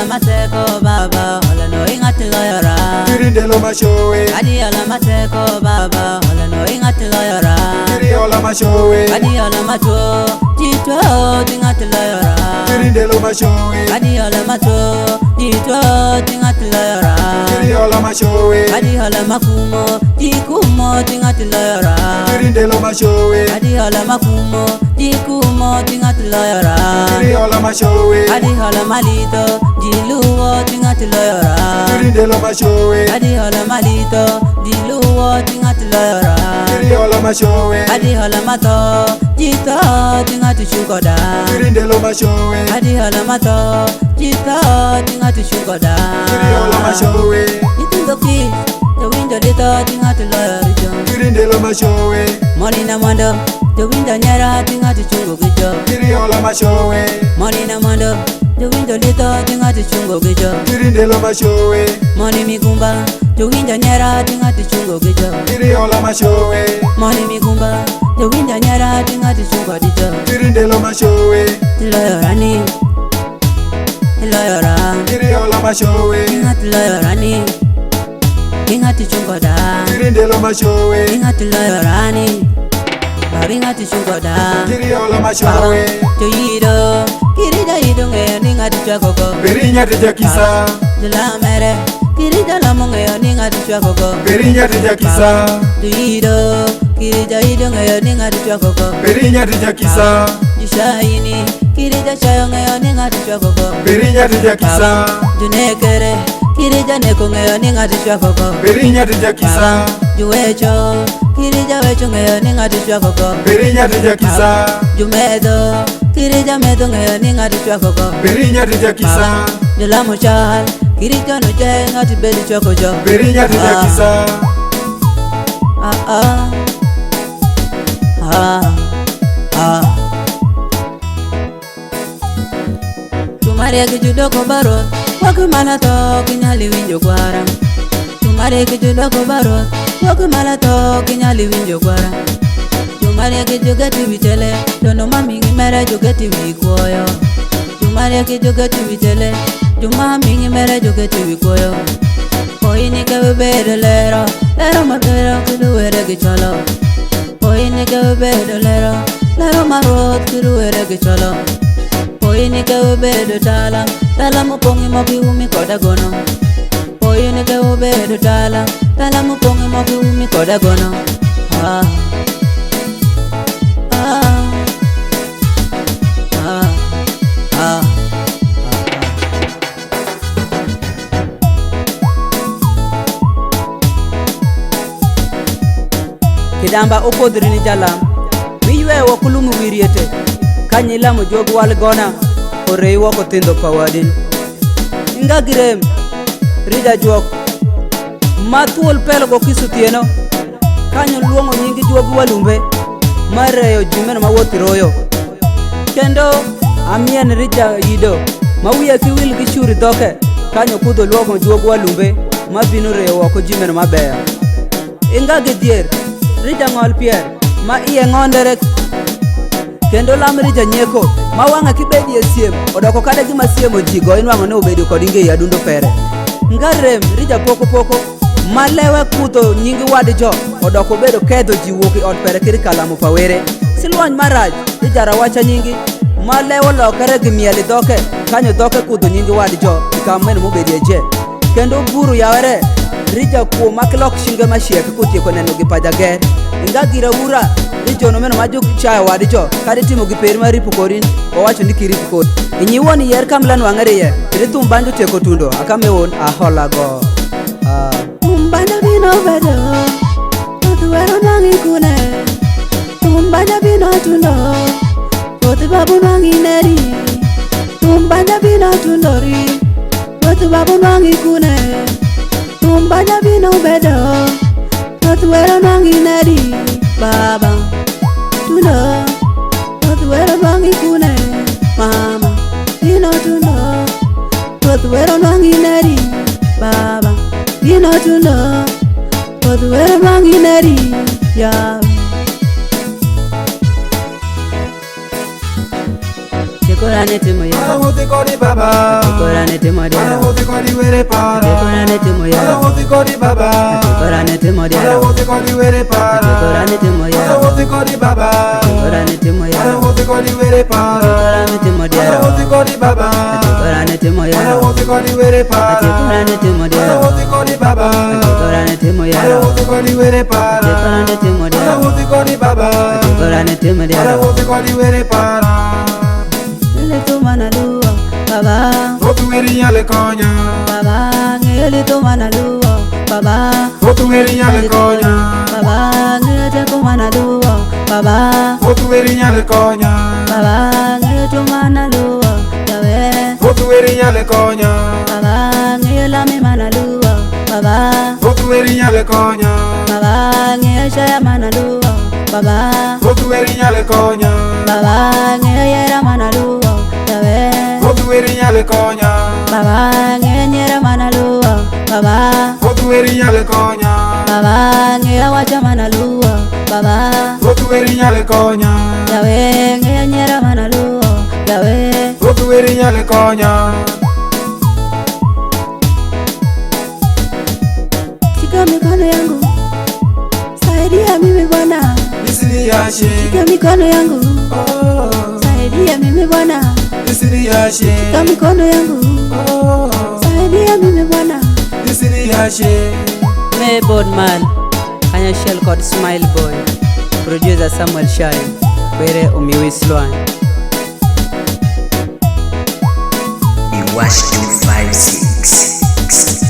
maseko baba hola no ingatilo yora Kirindelo mashowe Adi hola maseko baba hola no ingatilo yora Kiri hola mashowe Adi hola mato Jito tingatilo yora Kirindelo mashowe Adi hola mato Jito tingatilo yora Kiri hola mashowe Adi hola makumo Jikumo tingatilo yora Kirindelo mashowe Adi hola makumo Jikumo tingatilo yora Kiri hola mashowe Adi hola malito Jiluwo tingatilo yora Kirindelo mashowe Adi hola malito Jiluwo tingatilo yora Kiri hola mashowe Adi hola mato Jito tingati shukoda Kirindelo mashowe Adi hola mato Jito tingati shukoda Kiri hola mashowe Itundo ki The window dito tingatilo yora Kirindelo mashowe Money na mwando The window nyara tingati chungo gijo Kiri hola mashowe Money na mwando The window dito tingati chungo gijo Kirindelo mashowe Money mikumba The window nyara tingati chungo gijo Kiri hola mashowe Money mikumba The window nyara tingati chungo gijo Kirindelo mashowe Tiloyorani Tiloyoran Kiri hola mashowe Tingati loyorani Tingati chungo da Kirindelo mashowe Tingati loyorani Tingati chungo da Kiri hola mashowe Tuyido Kirida yidunge Ningati chwakogo Berinya tejakisa Jula mere Kirida lamunge Ningati chwakogo Berinya tejakisa Tuyido Kirida yidunge Ningati chwakogo Berinya tejakisa Jishayini Kirida chayonge Ningati chwakogo Berinya tejakisa Junekere Kirida nekunge Ningati chwakogo Berinya tejakisa Juwecho Kirida wechunge Ningati chwakogo Berinya tejakisa Jumedo Kirida medunge Ningati chwakogo Berinya tejakisa Jula muchal Kirida nuje Ngati bedi chwakojo Berinya tejakisa Tumare kijudo ko baro Wakimala to kinyali winjo gwara Tumare kijudo ko baro Wakimala to kinyali winjo gwara Tumare kijugati wichele Tono mamingi mere jugati wikoyo Tumare kijugati wichele Tuma mingi mere jugati wikoyo Koini kewe bede lero Lero marbero kiluwere gicholo Koini kewe bede lero Lero marot kiluwere gicholo Koini kewe bede tala Tala mupongi moki umi koda gono Koini kewe bede tala Tala mupongi moki umi koda gono Ah Ah Ah Ah Kidamba opodri ni jalam Miwe wakulumu wiriete Kanyila mujogu wal gona Orei wako tindo pawadin Inga girem Rida juok Matuol pelo go kisu tieno Kanyo luongo nyingi juogu walumbe Mareyo jimeno mawoti royo Kendo amien rida yido Mawia kiwil gishuri doke Kanyo kudo luongo juogu walumbe Mabinu reyo wako jimeno mabeya Inga gidier Rida ngol pier Ma iye ngondere Kendo lam rija nyeko Ma wanga kibedi ya siem Odoko kada gima siem ojigo Inwango ne ubedio kodinge ya dundo pere Ngarem rija poko poko Ma lewe kuto nyingi wadi jo Odoko bedo kedo jiwoki od pere kiri kalamu pawere Silwany maraj Rija rawacha nyingi Ma lewe lokere gimieli doke Kanyo doke kuto nyingi wadi jo Ikamene mubedi ya je Kendo buru yawere Rija kuo makilok shinge mashieke kutie koneno gipaja ger Inga gira ura Rijo no meno majuk chaya wadicho Kadi timo giperi maripu korin Owacho ni kiripu kod Inyiwoni yer kamlan wangere ye Ritum banjo teko tundo Akame won ahola go Tumbanya bino bedo Tutuwero nangi kune Tumbanya bino tundo Kotu babu nangi neri Tumbanya bino tundori Kotu babu nangi kune Tumbanya bino bedo Tutuwero nangi neri Baba Tundo Tutuwero nangi kune Mama Bino tundo Tutuwero nangi neri Baba Bino tundo Tutuwero nangi neri Yawe Chekora Korane timo ya Arawuthi kodi baba Korane timo dia Arawuthi kodi were para Korane timo ya Arawuthi kodi baba Korane timo dia Arawuthi kodi were para Korane timo ya Arawuthi kodi baba Korane timo ya Arawuthi kodi were para Korane timo dia Arawuthi kodi baba Korane timo ya Arawuthi kodi were para Korane timo dia Arawuthi kodi baba Korane timo ya Arawuthi kodi were para Korane timo dia Arawuthi kodi baba Korane timo dia Arawuthi kodi were para Ele toma na lua baba Otu weri nyale konya baba ele toma na lua baba Otu weri nyale konya baba ele toma na lua baba Otu weri nyale konya baba ele toma na lua yawe Otu weri nyale konya baba ele mi mana lua baba Otu weri nyale konya baba ele shaya mana lua baba Otu weri nyale konya baba ele yera mana lua yawe Otu weri nyale konya baba ele yera mana lua baba Otu weri nyale konya baba ele wacha mana lua baba Otu weri nyale konya yawe ele yera mana lua yawe Otu weri nyale konya shika mikono yangu saidia mimi Bwana Nisiliashe shika mikono yangu saidia mimi Bwana Nisiliashe shika mikono yangu saidia mimi Bwana Nisiliashe May Bodman Kanya Shell called Smile Boy Producer Samuel Shai Bere Umiwi Sloan Iwash 256